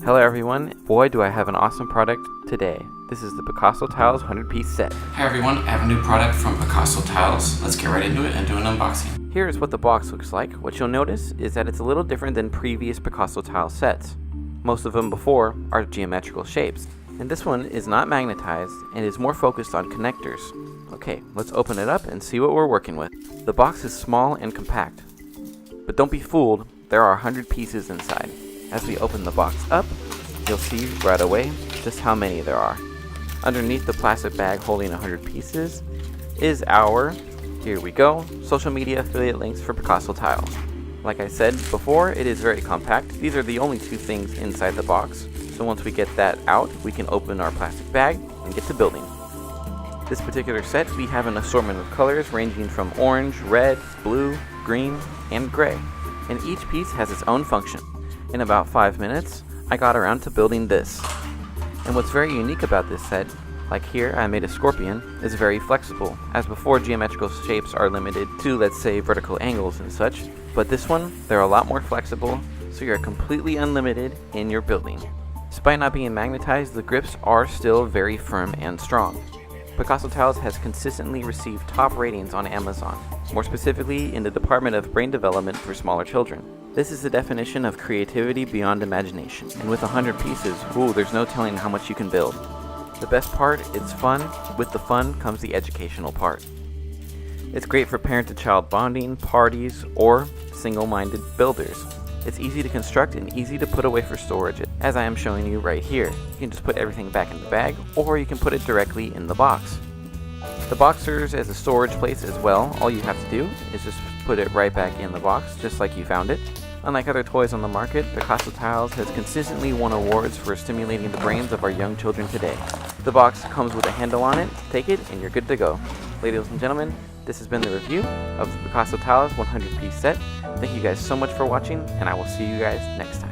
Hello everyone, boy do I have an awesome product today. This is the PicassoTiles 100-piece set. Hi everyone, I have a new product from PicassoTiles. Let's get right into it and do an unboxing. Here is what the box looks like. What you'll notice is that it's a little different than previous PicassoTile sets. Most of them before are geometrical shapes, and this one is not magnetized and is more focused on connectors. Okay, let's open it up and see what we're working with. The box is small and compact, but don't be fooled, there are 100 pieces inside. As we open the box up, you'll see right away just how many there are. Underneath the plastic bag holding 100 pieces is our, here we go, social media affiliate links for PicassoTiles. Like I said before, it is very compact. These are the only two things inside the box, so once we get that out, we can open our plastic bag and get to building. This particular set, we have an assortment of colors ranging from orange, red, blue, green, and gray, and each piece has its own function. In about 5 minutes, I got around to building this. And what's very unique about this set, like here I made a scorpion, is very flexible, as before geometrical shapes are limited to, let's say, vertical angles and such, but this one, they're a lot more flexible, so you're completely unlimited in your building. Despite not being magnetized, the grips are still very firm and strong. PicassoTiles has consistently received top ratings on Amazon, more specifically in the department of brain development for smaller children. This is the definition of creativity beyond imagination, and with 100 pieces, ooh, there's no telling how much you can build. The best part, it's fun. With the fun comes the educational part. It's great for parent-to-child bonding, parties, or single-minded builders. It's easy to construct and easy to put away for storage, as I am showing you right here. You can just put everything back in the bag, or you can put it directly in the box. The box serves as a storage place as well. All you have to do is just put it right back in the box, just like you found it. Unlike other toys on the market, PicassoTiles has consistently won awards for stimulating the brains of our young children today. The box comes with a handle on it, take it, and you're good to go. Ladies and gentlemen, this has been the review of the PicassoTiles 100-piece set. Thank you guys so much for watching, and I will see you guys next time.